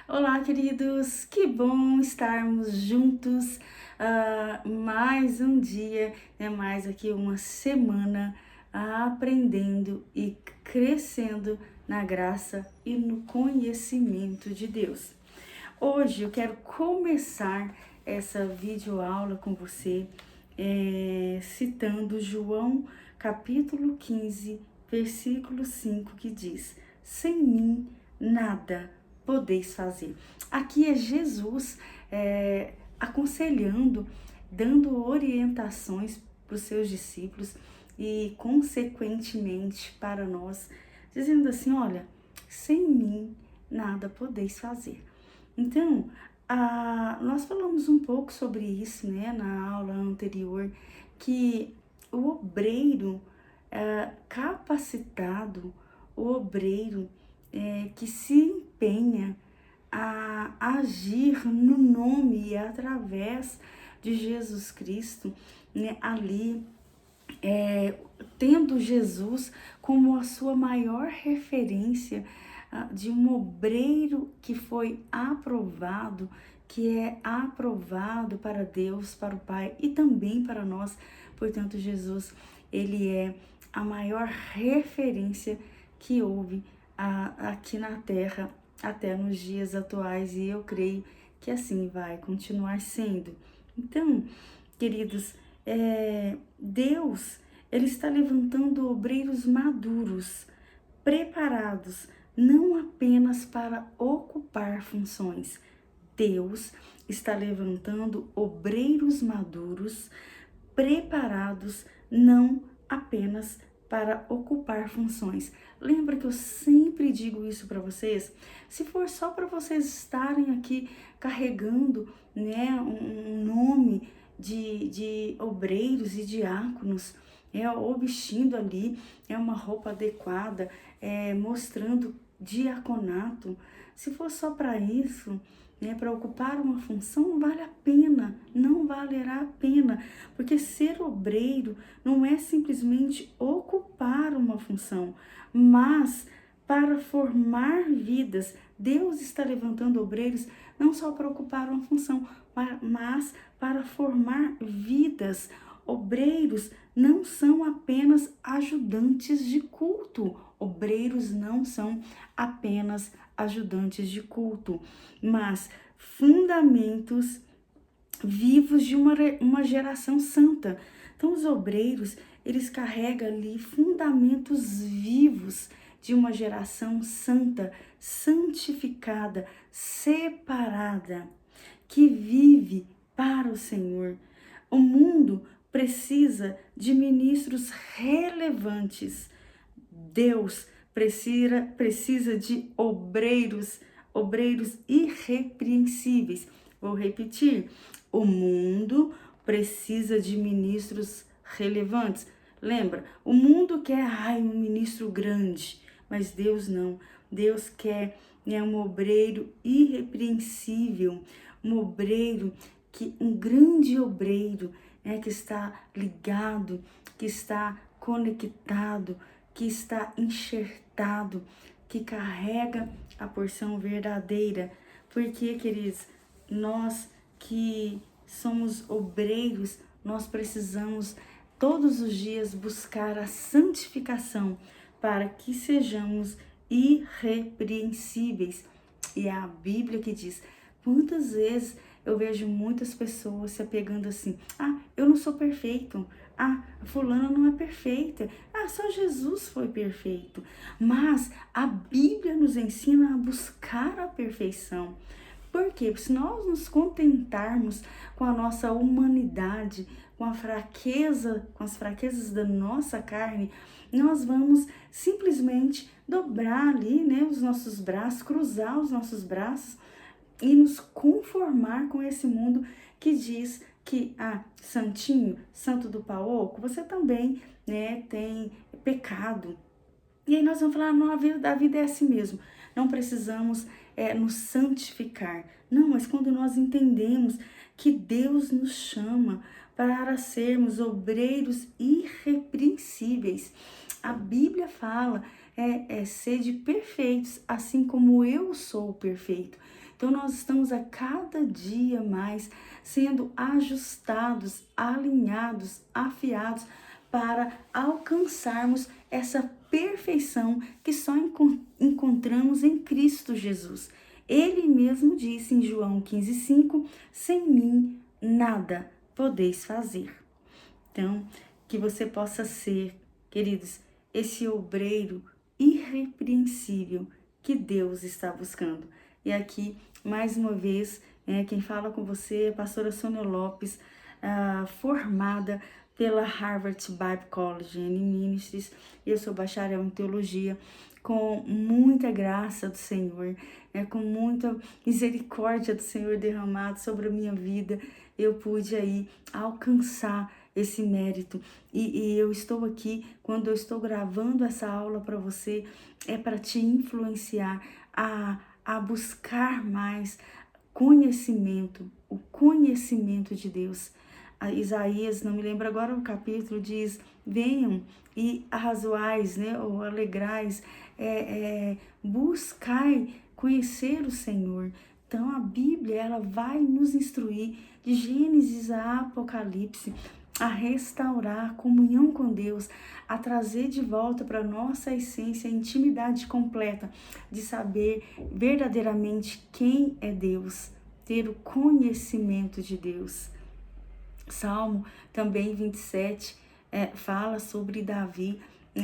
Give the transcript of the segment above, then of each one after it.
Olá, queridos! Que bom estarmos juntos mais um dia, mais aqui uma semana aprendendo e crescendo na graça e no conhecimento de Deus. Hoje eu quero começar essa videoaula com você citando João capítulo 15, versículo 5, que diz: sem mim nada podeis fazer. Aqui é Jesus aconselhando, dando orientações para os seus discípulos e, consequentemente, para nós, dizendo assim: olha, sem mim nada podeis fazer. Então, nós falamos um pouco sobre isso, na aula anterior, que o obreiro capacitado, o obreiro que se empenha a agir no nome e através de Jesus Cristo, ali, tendo Jesus como a sua maior referência de um obreiro que foi aprovado, que é aprovado para Deus, para o Pai e também para nós. Portanto, Jesus, ele é a maior referência que houve aqui na Terra até nos dias atuais, e eu creio que assim vai continuar sendo. Então, queridos, Deus, ele está levantando obreiros maduros, preparados, não apenas para ocupar funções. Deus está levantando obreiros maduros, preparados, não apenas para ocupar funções. Lembra que eu sempre digo isso para vocês? Se for só para vocês estarem aqui carregando, um nome de obreiros e diáconos, ou vestindo ali uma roupa adequada, mostrando diaconato, se for só para isso, para ocupar uma função, não vale a pena, não valerá a pena, porque ser obreiro não é simplesmente ocupar uma função, mas para formar vidas. Deus está levantando obreiros não só para ocupar uma função, mas para formar vidas. Obreiros não são apenas ajudantes de culto. Obreiros não são apenas ajudantes de culto, mas fundamentos vivos de uma geração santa. Então, os obreiros, eles carregam ali fundamentos vivos de uma geração santa, santificada, separada, que vive para o Senhor. O mundo precisa de ministros relevantes. Deus precisa de obreiros irrepreensíveis. Vou repetir: o mundo precisa de ministros relevantes. Lembra, o mundo quer um ministro grande, mas Deus não. Deus quer um obreiro irrepreensível, um obreiro um grande obreiro, que está ligado, que está conectado, que está enxertado, que carrega a porção verdadeira. Porque, queridos, nós que somos obreiros, nós precisamos todos os dias buscar a santificação para que sejamos irrepreensíveis. E é a Bíblia que diz: quantas vezes eu vejo muitas pessoas se apegando assim: eu não sou perfeito, fulana não é perfeita, só Jesus foi perfeito. Mas a Bíblia nos ensina a buscar a perfeição. Por quê? Porque se nós nos contentarmos com a nossa humanidade, com as fraquezas da nossa carne, nós vamos simplesmente dobrar ali, os nossos braços, cruzar os nossos braços e nos conformar com esse mundo que diz que, santinho, santo do pau oco, você também, tem pecado. E aí nós vamos falar: não, a vida é assim mesmo. Não precisamos nos santificar. Não, mas quando nós entendemos que Deus nos chama para sermos obreiros irrepreensíveis, a Bíblia fala sede perfeitos, assim como eu sou perfeito. Então nós estamos a cada dia mais sendo ajustados, alinhados, afiados para alcançarmos essa perfeição que só encontramos em Cristo Jesus. Ele mesmo disse em João 15,5: sem mim nada podeis fazer. Então, que você possa ser, queridos, esse obreiro irrepreensível que Deus está buscando. E aqui, mais uma vez, quem fala com você é a pastora Sônia Lopes, formada pela Harvard Bible College and Ministries. Eu sou bacharel em teologia, com muita graça do Senhor, com muita misericórdia do Senhor derramado sobre a minha vida, eu pude aí alcançar esse mérito. E eu estou aqui, quando eu estou gravando essa aula para você, é para te influenciar a buscar mais conhecimento, o conhecimento de Deus. Isaías, não me lembro agora o capítulo, diz: venham e arrazoais, ou alegrais, buscai conhecer o Senhor. Então a Bíblia, ela vai nos instruir de Gênesis a Apocalipse a restaurar a comunhão com Deus, a trazer de volta para nossa essência a intimidade completa de saber verdadeiramente quem é Deus, ter o conhecimento de Deus. Salmo também 27 fala sobre Davi,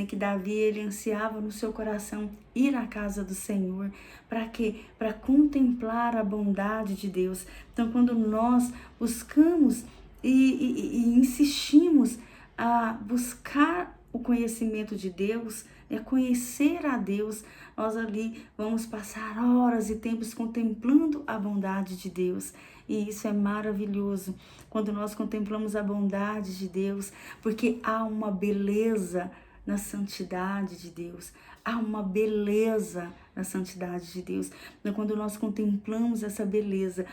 que Davi ele ansiava no seu coração ir à casa do Senhor. Para quê? Para contemplar a bondade de Deus. Então, quando nós buscamos e insistimos a buscar o conhecimento de Deus, conhecer a Deus, nós ali vamos passar horas e tempos contemplando a bondade de Deus. E isso é maravilhoso, quando nós contemplamos a bondade de Deus, porque há uma beleza na santidade de Deus. Há uma beleza na santidade de Deus. Então, quando nós contemplamos essa beleza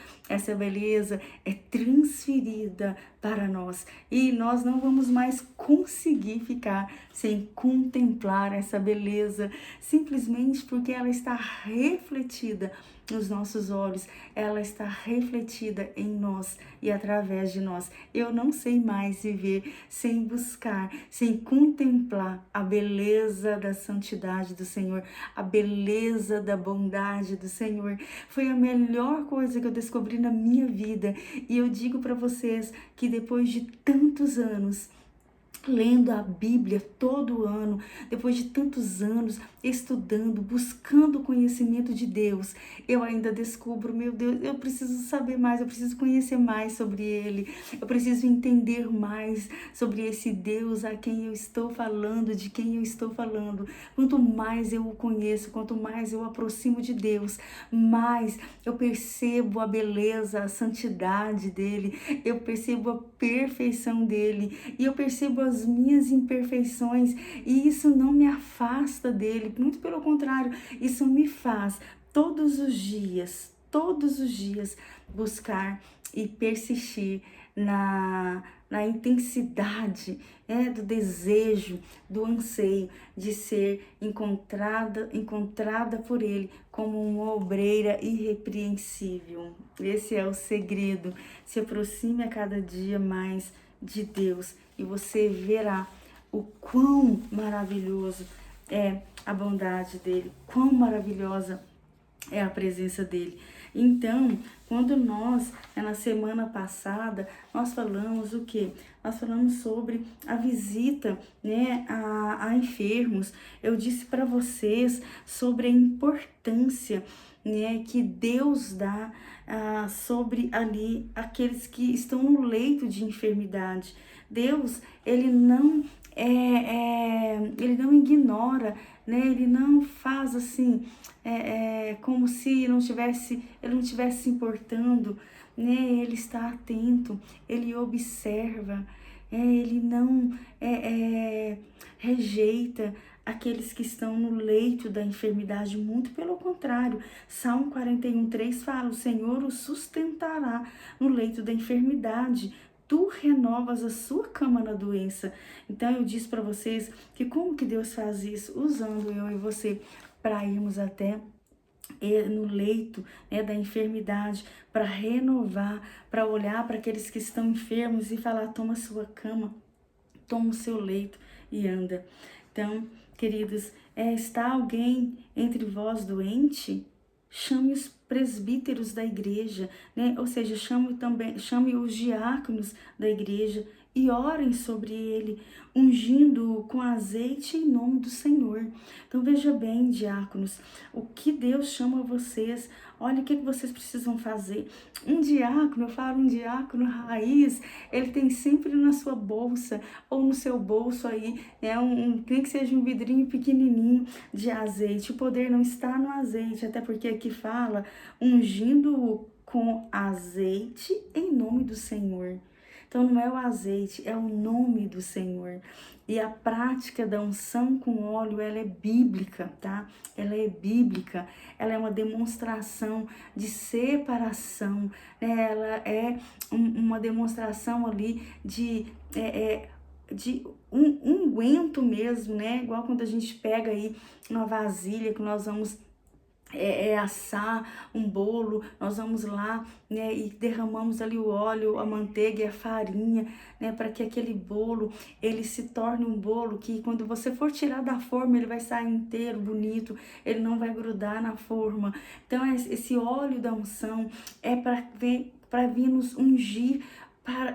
é transferida para nós. E nós não vamos mais conseguir ficar sem contemplar essa beleza, simplesmente porque ela está refletida nos nossos olhos, ela está refletida em nós e através de nós. Eu não sei mais viver sem buscar, sem contemplar a beleza da santidade do Senhor, a beleza da bondade do Senhor. Foi a melhor coisa que eu descobri na minha vida. E eu digo para vocês que depois de tantos anos lendo a Bíblia todo ano, depois de tantos anos estudando, buscando o conhecimento de Deus, eu ainda descubro, meu Deus, eu preciso saber mais, eu preciso conhecer mais sobre Ele, eu preciso entender mais sobre esse Deus a quem eu estou falando, de quem eu estou falando. Quanto mais eu o conheço, quanto mais eu aproximo de Deus, mais eu percebo a beleza, a santidade dEle, eu percebo a perfeição dEle, e eu percebo as minhas imperfeições, e isso não me afasta dele, muito pelo contrário, isso me faz todos os dias buscar e persistir na intensidade do desejo, do anseio de ser encontrada por Ele como uma obreira irrepreensível. Esse é o segredo. Se aproxime a cada dia mais de Deus e você verá o quão maravilhoso é a bondade dele, quão maravilhosa é a presença dele. Então, quando nós, na semana passada, nós falamos o quê? Nós falamos sobre a visita, a enfermos. Eu disse para vocês sobre a importância, que Deus dá sobre ali aqueles que estão no leito de enfermidade. Deus, ele não ignora, ele não faz assim, como se ele não estivesse se importando, ele está atento, ele observa, ele não rejeita aqueles que estão no leito da enfermidade, muito pelo contrário. Salmo 41:3 fala: o Senhor o sustentará no leito da enfermidade, tu renovas a sua cama na doença. Então eu disse para vocês que como que Deus faz isso? Usando eu e você para irmos até no leito, né, da enfermidade, para renovar, para olhar para aqueles que estão enfermos e falar: toma sua cama, toma o seu leito e anda. Então, queridos, está alguém entre vós doente? Chame os presbíteros da igreja, né? Ou seja, chame os diáconos da igreja e orem sobre ele, ungindo-o com azeite em nome do Senhor. Então veja bem, diáconos, o que Deus chama vocês. Olha o que vocês precisam fazer. Um diácono, eu falo um diácono raiz, ele tem sempre na sua bolsa ou no seu bolso aí, tem que seja um vidrinho pequenininho de azeite. O poder não está no azeite, até porque aqui fala ungindo-o com azeite em nome do Senhor. Então não é o azeite, é o nome do Senhor. E a prática da unção com óleo, ela é bíblica, tá? Ela é bíblica, ela é uma demonstração de separação, né? Ela é uma demonstração ali de um unguento mesmo, né? Igual quando a gente pega aí uma vasilha que nós vamos assar um bolo, nós vamos lá, né, e derramamos ali o óleo, a manteiga e a farinha, né, para que aquele bolo, ele se torne um bolo que quando você for tirar da forma, ele vai sair inteiro, bonito, ele não vai grudar na forma. Então, esse óleo da unção é para vir nos ungir,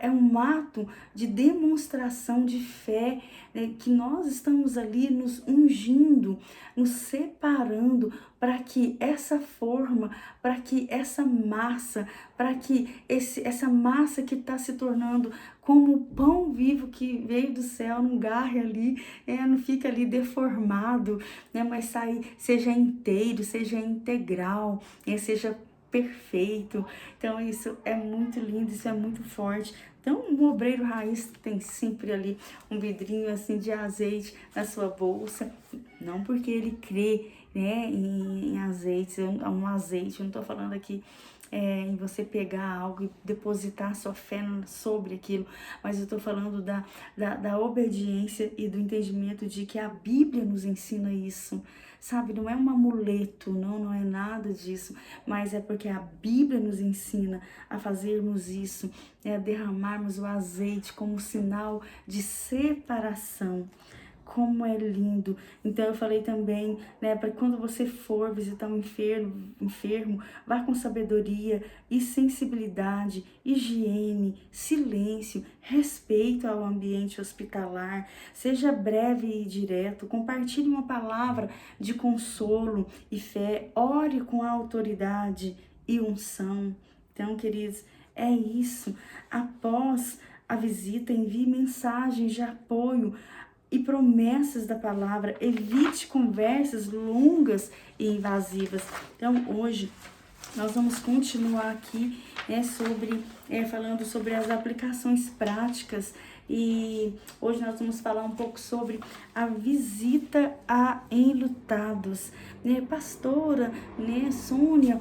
é um ato de demonstração de fé, né, que nós estamos ali nos ungindo, nos separando para que essa forma, para que essa massa, para que essa massa que está se tornando como o pão vivo que veio do céu, não garre ali, não fica ali deformado, né, mas seja inteiro, seja integral, seja perfeito. Então isso é muito lindo, isso é muito forte. Então um obreiro raiz tem sempre ali um vidrinho assim de azeite na sua bolsa, não porque ele crê, né, em azeite, um azeite, eu não estou falando aqui em você pegar algo e depositar sua fé sobre aquilo, mas eu estou falando da obediência e do entendimento de que a Bíblia nos ensina isso, sabe? Não é um amuleto, não é nada disso, mas é porque a Bíblia nos ensina a fazermos isso, a derramarmos o azeite como sinal de separação. Como é lindo. Então eu falei também, né, para quando você for visitar um enfermo, vá com sabedoria e sensibilidade, higiene, silêncio, respeito ao ambiente hospitalar, seja breve e direto, compartilhe uma palavra de consolo e fé, ore com autoridade e unção. Então, queridos, é isso. Após a visita, envie mensagens de apoio e promessas da palavra, evite conversas longas e invasivas. Então, hoje, nós vamos continuar aqui falando sobre as aplicações práticas e hoje nós vamos falar um pouco sobre a visita a enlutados. Pastora, Sônia,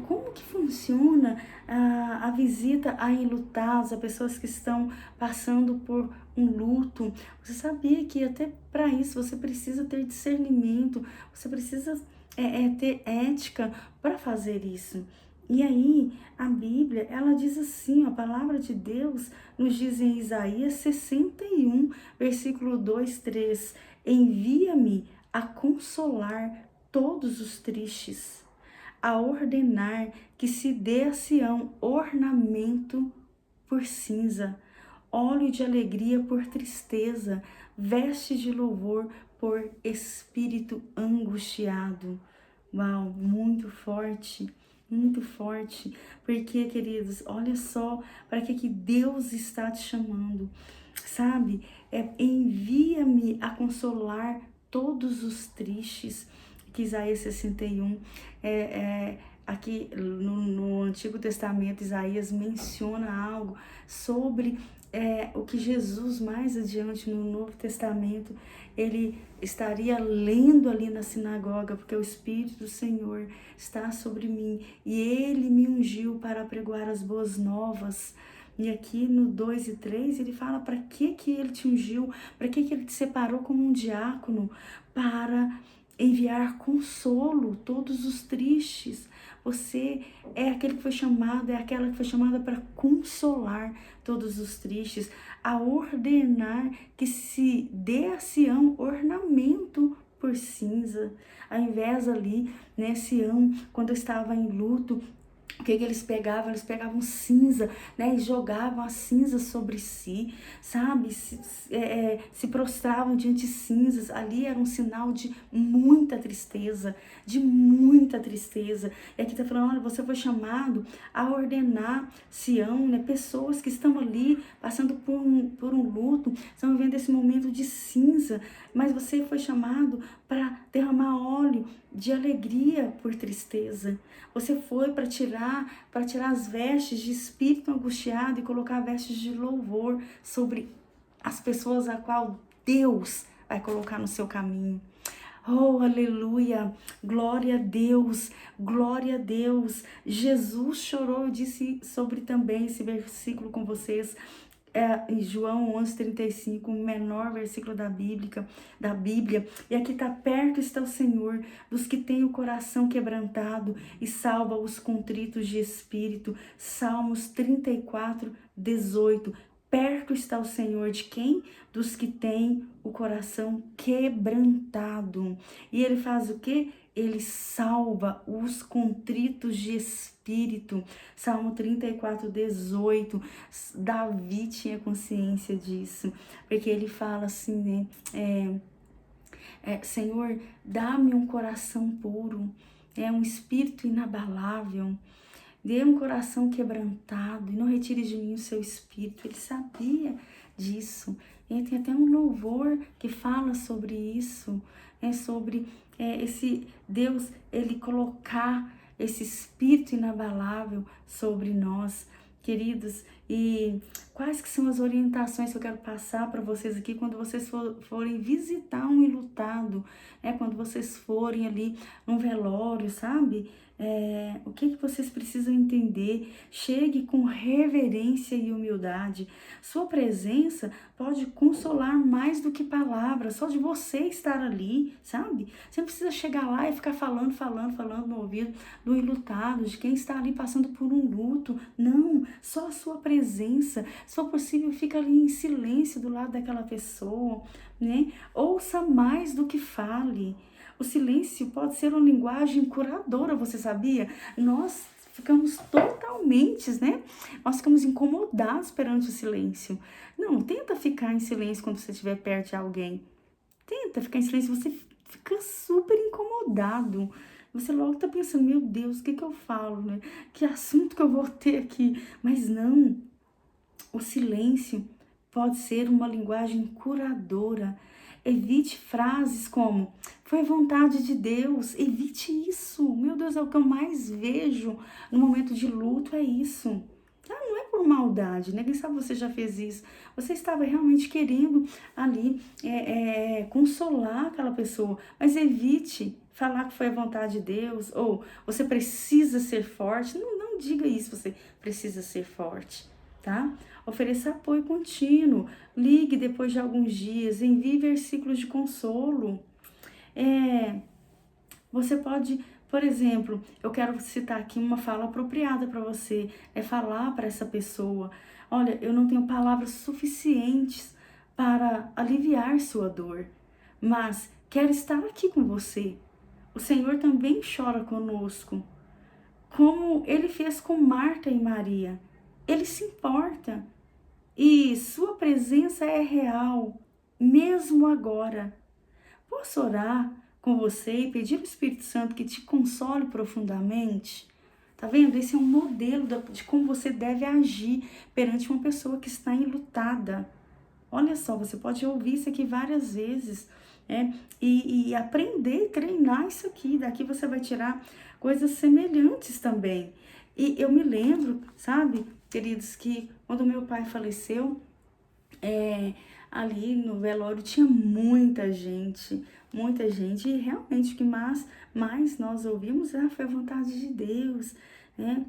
como que funciona a visita a enlutados, a pessoas que estão passando por um luto? Você sabia que até para isso você precisa ter discernimento, você precisa ter ética para fazer isso. E aí, a Bíblia, ela diz assim, a palavra de Deus nos diz em Isaías 61, versículo 2, 3, envia-me a consolar todos os tristes, a ordenar que se dê a Sião ornamento por cinza, óleo de alegria por tristeza, veste de louvor por espírito angustiado. Uau, muito forte, porque, queridos, olha só para que Deus está te chamando, sabe? Envia-me a consolar todos os tristes, que Isaías 61, aqui no Antigo Testamento, Isaías menciona algo sobre o que Jesus mais adiante no Novo Testamento, ele estaria lendo ali na sinagoga, porque o Espírito do Senhor está sobre mim e ele me ungiu para pregoar as boas novas, E aqui no 2 e 3 ele fala para que ele te ungiu, para que ele te separou como um diácono, para enviar consolo todos os tristes. Você é aquele que foi chamado, é aquela que foi chamada para consolar todos os tristes, a ordenar que se dê a Sião ornamento por cinza. Ao invés ali, né, Sião, quando estava em luto, o que eles pegavam? Eles pegavam cinza, né? E jogavam a cinza sobre si, sabe? Se prostravam diante de cinzas. Ali era um sinal de muita tristeza, de muita tristeza. E aqui está falando, olha, você foi chamado a ordenar Sião, né? Pessoas que estão ali passando por um luto, estão vivendo esse momento de cinza, mas você foi chamado para derramar óleo de alegria por tristeza. Você foi para tirar as vestes de espírito angustiado e colocar vestes de louvor sobre as pessoas a qual Deus vai colocar no seu caminho. Oh, aleluia, glória a Deus, glória a Deus. Jesus chorou, eu disse sobre também esse versículo com vocês, em João 11:35, o menor versículo da Bíblia, e aqui está: perto está o Senhor dos que têm o coração quebrantado e salva os contritos de espírito. Salmos 34:18. Perto está o Senhor de quem? Dos que têm o coração quebrantado. E ele faz o quê? Ele salva os contritos de espírito. Salmo 34:18. Davi tinha consciência disso, porque ele fala assim, né? Senhor, dá-me um coração puro, um espírito inabalável. Dê um coração quebrantado e não retire de mim o seu espírito. Ele sabia disso. E tem até um louvor que fala sobre isso, sobre esse Deus, ele colocar esse espírito inabalável sobre nós, queridos. E quais que são as orientações que eu quero passar para vocês aqui quando vocês forem visitar um enlutado, quando vocês forem ali num velório, sabe? O que vocês precisam entender? Chegue com reverência e humildade. Sua presença pode consolar mais do que palavras, só de você estar ali, sabe? Você não precisa chegar lá e ficar falando no ouvido do enlutado, de quem está ali passando por um luto. Não, só a sua presença. Se for possível, fica ali em silêncio do lado daquela pessoa, né? Ouça mais do que fale. O silêncio pode ser uma linguagem curadora, você sabia? Nós ficamos totalmente, né? Nós ficamos incomodados perante o silêncio. Não, tenta ficar em silêncio quando você estiver perto de alguém. Tenta ficar em silêncio, você fica super incomodado. Você logo tá pensando, meu Deus, o que eu falo, né? Que assunto que eu vou ter aqui? Mas não, o silêncio pode ser uma linguagem curadora. Evite frases como, foi vontade de Deus. Evite isso. Meu Deus, é o que eu mais vejo no momento de luto, é isso. Não é por maldade, né? Quem sabe você já fez isso. Você estava realmente querendo ali consolar aquela pessoa. Mas evite falar que foi a vontade de Deus. Ou você precisa ser forte. Não diga isso, você precisa ser forte, tá? Ofereça apoio contínuo, ligue depois de alguns dias, envie versículos de consolo. Você pode, por exemplo, eu quero citar aqui uma fala apropriada para você, falar para essa pessoa, olha, eu não tenho palavras suficientes para aliviar sua dor, mas quero estar aqui com você. O Senhor também chora conosco, como Ele fez com Marta e Maria. Ele se importa e sua presença é real, mesmo agora. Posso orar com você e pedir ao Espírito Santo que te console profundamente? Tá vendo? Esse é um modelo de como você deve agir perante uma pessoa que está enlutada. Olha só, você pode ouvir isso aqui várias vezes, e aprender, treinar isso aqui. Daqui você vai tirar coisas semelhantes também. E eu me lembro, sabe, queridos, que quando meu pai faleceu, ali no velório tinha muita gente, e realmente o que mais nós ouvimos foi a vontade de Deus, né?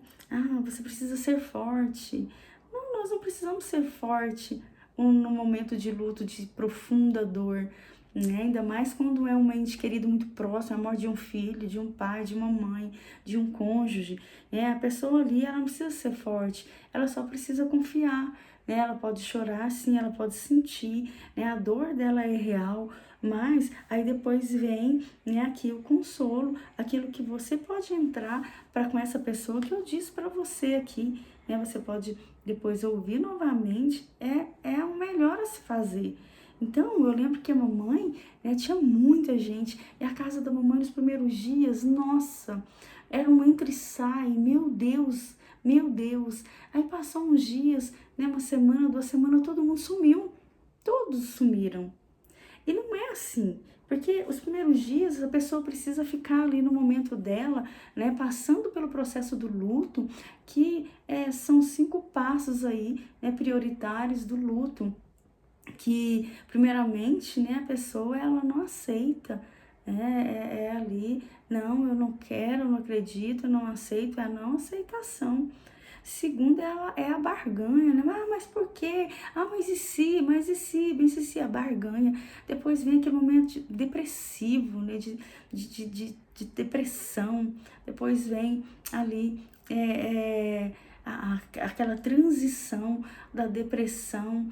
Você precisa ser forte. Não, nós não precisamos ser fortes no momento de luto, de profunda dor, né? Ainda mais quando é um ente querido muito próximo, a morte de um filho, de um pai, de uma mãe, de um cônjuge, né? A pessoa ali, ela não precisa ser forte, ela só precisa confiar, né? Ela pode chorar, sim, ela pode sentir, né? A dor dela é real, mas aí depois vem, né, aqui o consolo, aquilo que você pode entrar para com essa pessoa que eu disse para você aqui, né? Você pode depois ouvir novamente, é o melhor a se fazer. Então, eu lembro que a mamãe, né, tinha muita gente, e a casa da mamãe nos primeiros dias, nossa, era um entra e sai, meu Deus, meu Deus. Aí passou uns dias, né, uma semana, 2 semanas, todo mundo sumiu, todos sumiram. E não é assim, porque os primeiros dias a pessoa precisa ficar ali no momento dela, né, passando pelo processo do luto, que são 5 passos aí, né, prioritários do luto, que primeiramente, né, a pessoa ela não aceita, é ali, não, eu não quero, eu não acredito, eu não aceito, é a não aceitação. Segundo, ela é a barganha, né? Ah, mas por quê? Ah, mas e se? Mas e se? Bem, se a barganha. Depois vem aquele momento depressivo, né? De depressão. Depois vem ali aquela transição da depressão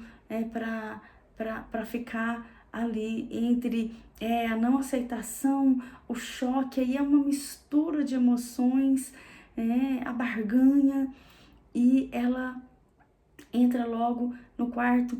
para ficar ali entre a não aceitação, o choque, aí é uma mistura de emoções, a barganha, e ela entra logo no quarto,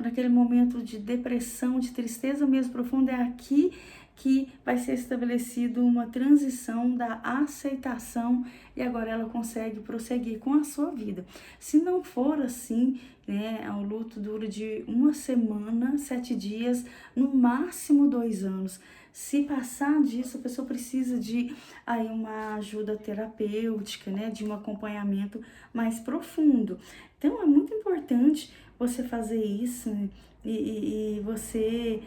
naquele momento de depressão, de tristeza mesmo profunda. É aqui que vai ser estabelecido uma transição da aceitação e agora ela consegue prosseguir com a sua vida. Se não for assim, né, o luto dura de 1 semana, 7 dias, no máximo 2 anos. Se passar disso, a pessoa precisa de aí uma ajuda terapêutica, né, de um acompanhamento mais profundo. Então é muito importante você fazer isso, né, e você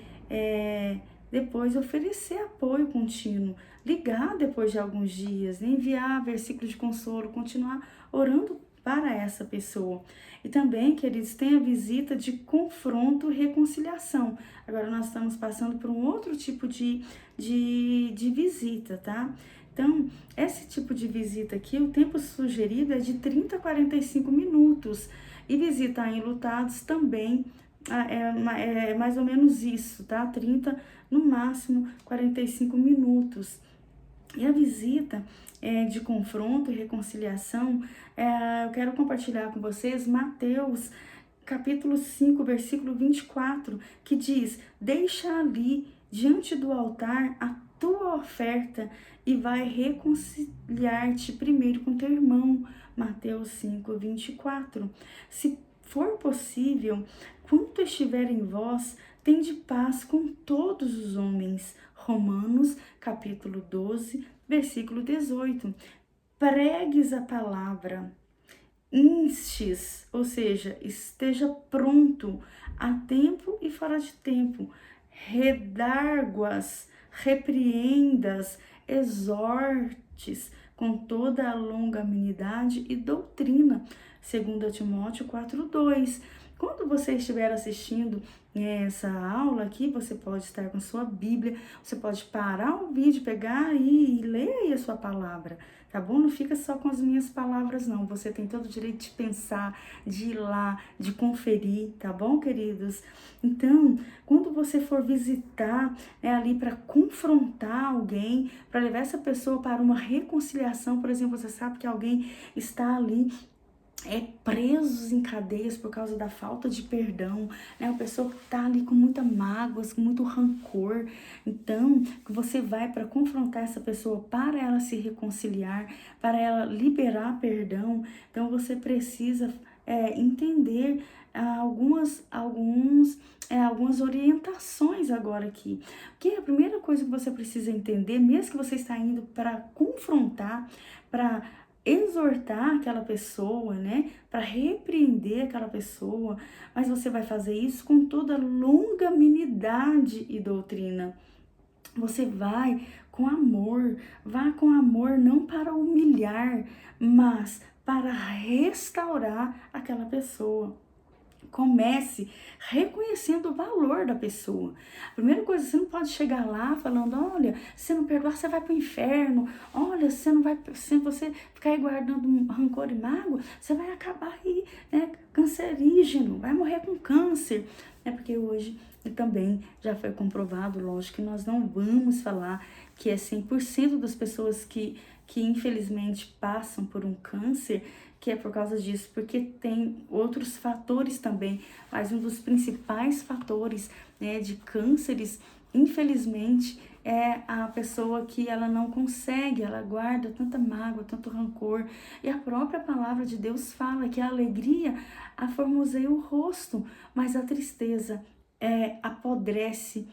depois oferecer apoio contínuo, ligar depois de alguns dias, né, enviar versículos de consolo, continuar orando para essa pessoa. E também, queridos, tem a visita de confronto e reconciliação. Agora nós estamos passando por um outro tipo de visita, tá? Então, esse tipo de visita aqui, o tempo sugerido é de 30 a 45 minutos. E visitar enlutados também é mais ou menos isso, tá? 30, no máximo 45 minutos. E a visita de confronto e reconciliação, eu quero compartilhar com vocês Mateus capítulo 5, versículo 24, que diz: deixa ali diante do altar a tua oferta e vai reconciliar-te primeiro com teu irmão. Mateus 5, 24. Se for possível, quanto estiver em vós, tende paz com todos os homens. Romanos capítulo 12, versículo 18. Pregues a palavra, instes, ou seja, esteja pronto a tempo e fora de tempo, redarguas, repreendas, exortes com toda a longanimidade e doutrina, 2 Timóteo 4:2. Quando você estiver assistindo essa aula aqui, você pode estar com sua Bíblia, você pode parar o vídeo, pegar e ler aí a sua palavra, tá bom? Não fica só com as minhas palavras, não. Você tem todo o direito de pensar, de ir lá, de conferir, tá bom, queridos? Então, quando você for visitar, ali para confrontar alguém, para levar essa pessoa para uma reconciliação, por exemplo, você sabe que alguém está ali presos em cadeias por causa da falta de perdão, né? Uma pessoa que tá ali com muita mágoas, com muito rancor. Então, você vai para confrontar essa pessoa, para ela se reconciliar, para ela liberar perdão. Então, você precisa entender algumas orientações agora aqui. Porque a primeira coisa que você precisa entender, mesmo que você está indo para confrontar, para exortar aquela pessoa, né, para repreender aquela pessoa, mas você vai fazer isso com toda longanimidade e doutrina. Você vai com amor. Vá com amor, não para humilhar, mas para restaurar aquela pessoa. Comece reconhecendo o valor da pessoa. A primeira coisa, você não pode chegar lá falando, olha, se você não perdoar, você vai para o inferno. Olha, você não vai, se você ficar aí guardando um rancor e mágoa, você vai acabar aí, né, cancerígeno, vai morrer com câncer. É porque hoje também já foi comprovado, lógico, que nós não vamos falar que é 100% das pessoas que infelizmente passam por um câncer, que é por causa disso, porque tem outros fatores também, mas um dos principais fatores, né, de cânceres, infelizmente, é a pessoa que ela não consegue, ela guarda tanta mágoa, tanto rancor, e a própria palavra de Deus fala que a alegria aformoseia o rosto, mas a tristeza apodrece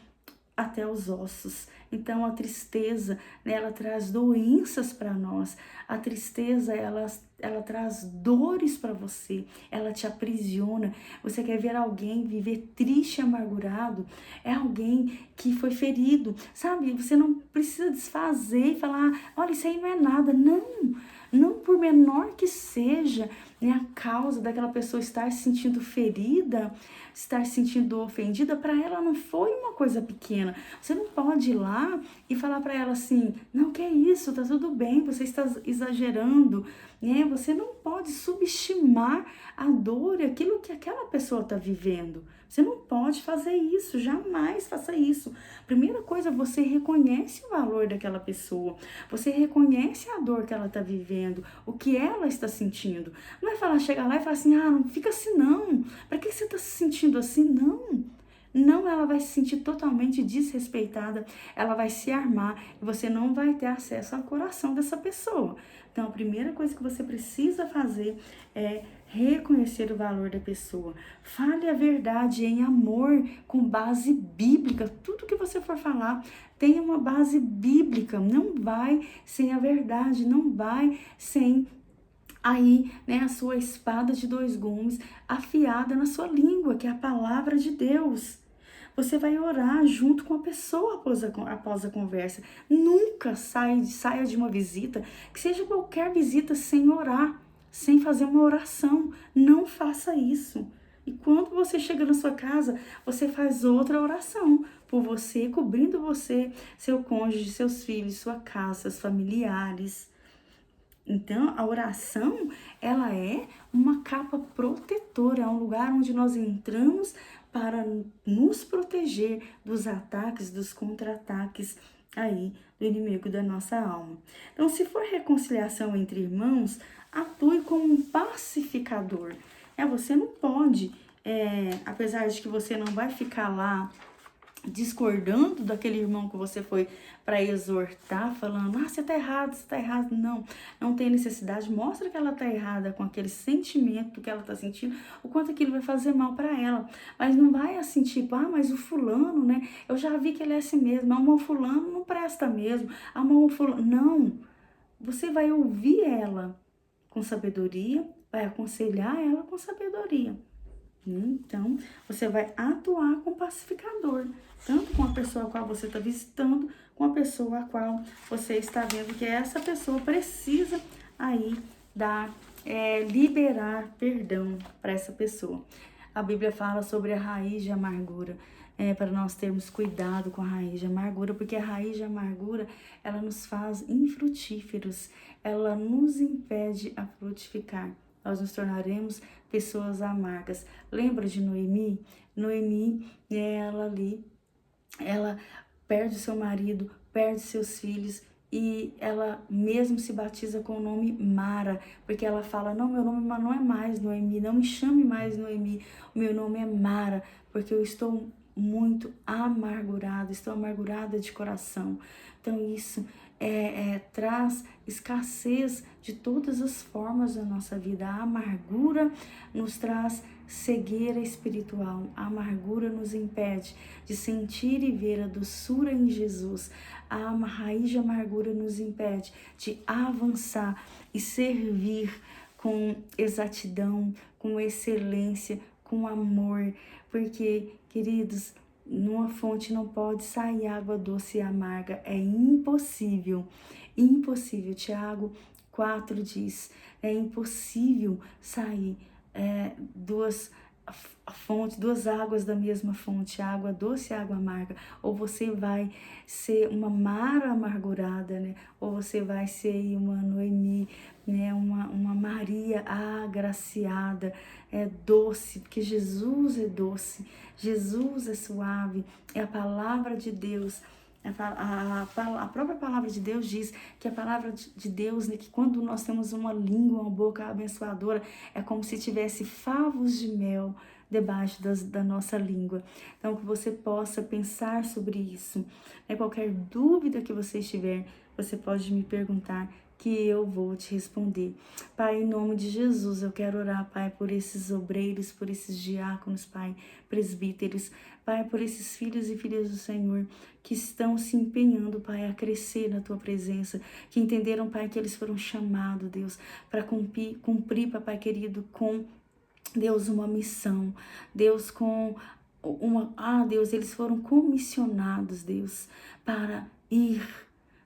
até os ossos. Então a tristeza, né, ela traz doenças para nós. A tristeza, ela traz dores para você. Ela te aprisiona. Você quer ver alguém viver triste e amargurado? É alguém que foi ferido. Sabe? Você não precisa desfazer e falar, olha, isso aí não é nada. Não. Não por menor que seja, né, a causa daquela pessoa estar se sentindo ferida, estar se sentindo ofendida, para ela não foi uma coisa pequena. Você não pode ir lá e falar para ela assim, não, que é isso, tá tudo bem, você está exagerando, né? Você não pode subestimar a dor e aquilo que aquela pessoa está vivendo. Você não pode fazer isso, jamais faça isso. Primeira coisa, você reconhece o valor daquela pessoa, você reconhece a dor que ela está vivendo, o que ela está sentindo. Não é falar, chegar lá e falar assim, não fica assim não, para que você está se sentindo assim? Não. Não, ela vai se sentir totalmente desrespeitada, ela vai se armar e você não vai ter acesso ao coração dessa pessoa. Então, a primeira coisa que você precisa fazer é reconhecer o valor da pessoa. Fale a verdade em amor, com base bíblica. Tudo que você for falar tenha uma base bíblica. Não vai sem a verdade, não vai sem aí, né, a sua espada de dois gumes afiada na sua língua, que é a palavra de Deus. Você vai orar junto com a pessoa após a conversa. Nunca saia de uma visita, que seja qualquer visita, sem orar, sem fazer uma oração. Não faça isso. E quando você chega na sua casa, você faz outra oração por você, cobrindo você, seu cônjuge, seus filhos, sua casa, seus familiares. Então, a oração, ela é uma capa protetora, é um lugar onde nós entramos para nos proteger dos ataques, dos contra-ataques aí do inimigo da nossa alma. Então, se for reconciliação entre irmãos, atue como um pacificador. Você não pode, apesar de que você não vai ficar lá discordando daquele irmão que você foi para exortar, falando, você tá errado, você tá errado. Não tem necessidade. Mostra que ela tá errada com aquele sentimento que ela tá sentindo, o quanto aquilo vai fazer mal para ela. Mas não vai assim, tipo, mas o fulano, né? Eu já vi que ele é assim mesmo. O fulano não presta mesmo. O fulano... Não. Você vai ouvir ela com sabedoria, vai aconselhar ela com sabedoria. Então, você vai atuar com pacificador, tanto com a pessoa a qual você está visitando, com a pessoa a qual você está vendo que essa pessoa precisa aí liberar perdão para essa pessoa. A Bíblia fala sobre a raiz de amargura, para nós termos cuidado com a raiz de amargura, porque a raiz de amargura, ela nos faz infrutíferos, ela nos impede a frutificar. Nós nos tornaremos pessoas amargas. Lembra de Noemi? Noemi, ela perde seu marido, perde seus filhos e ela mesmo se batiza com o nome Mara, porque ela fala, não, meu nome não é mais Noemi, não me chame mais Noemi, o meu nome é Mara, porque eu estou muito amargurada, estou amargurada de coração. Então isso traz escassez de todas as formas da nossa vida. A amargura nos traz cegueira espiritual. A amargura nos impede de sentir e ver a doçura em Jesus. A raiz de amargura nos impede de avançar e servir com exatidão, com excelência, com amor. Porque, queridos, numa fonte não pode sair água doce e amarga, é impossível, impossível. Tiago 4 diz, é impossível sair duas fontes, duas águas da mesma fonte, água doce e água amarga, ou você vai ser uma Mara amargurada, né? Ou você vai ser uma Noemi, né? Uma Maria agraciada, é doce, porque Jesus é doce, Jesus é suave, é a palavra de Deus. A própria palavra de Deus diz que a palavra de Deus, né, que quando nós temos uma língua, uma boca abençoadora, é como se tivesse favos de mel debaixo da nossa língua. Então, que você possa pensar sobre isso. Qualquer dúvida que você estiver, você pode me perguntar que eu vou te responder. Pai, em nome de Jesus, eu quero orar, Pai, por esses obreiros, por esses diáconos, Pai, presbíteros, Pai, por esses filhos e filhas do Senhor que estão se empenhando, Pai, a crescer na Tua presença, que entenderam, Pai, que eles foram chamados, Deus, para cumprir, Papai querido, com Deus, uma missão, Deus, Deus, eles foram comissionados, Deus, para ir,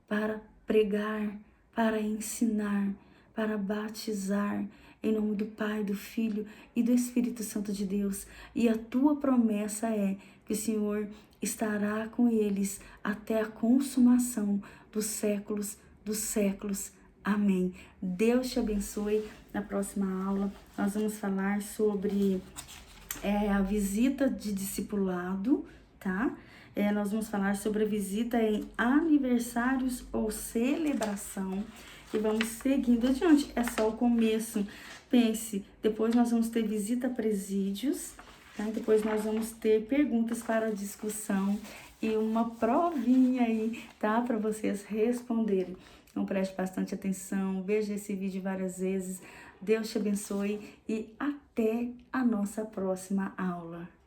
para pregar, para ensinar, para batizar, em nome do Pai, do Filho e do Espírito Santo de Deus. E a tua promessa é que o Senhor estará com eles até a consumação dos séculos dos séculos. Amém. Deus te abençoe. Na próxima aula, nós vamos falar sobre a visita de discipulado, tá? Nós vamos falar sobre a visita em aniversários ou celebração e vamos seguindo adiante. É só o começo. Pense, depois nós vamos ter visita a presídios, tá? Depois nós vamos ter perguntas para discussão e uma provinha aí, tá? Para vocês responderem. Então preste bastante atenção, veja esse vídeo várias vezes. Deus te abençoe e até a nossa próxima aula.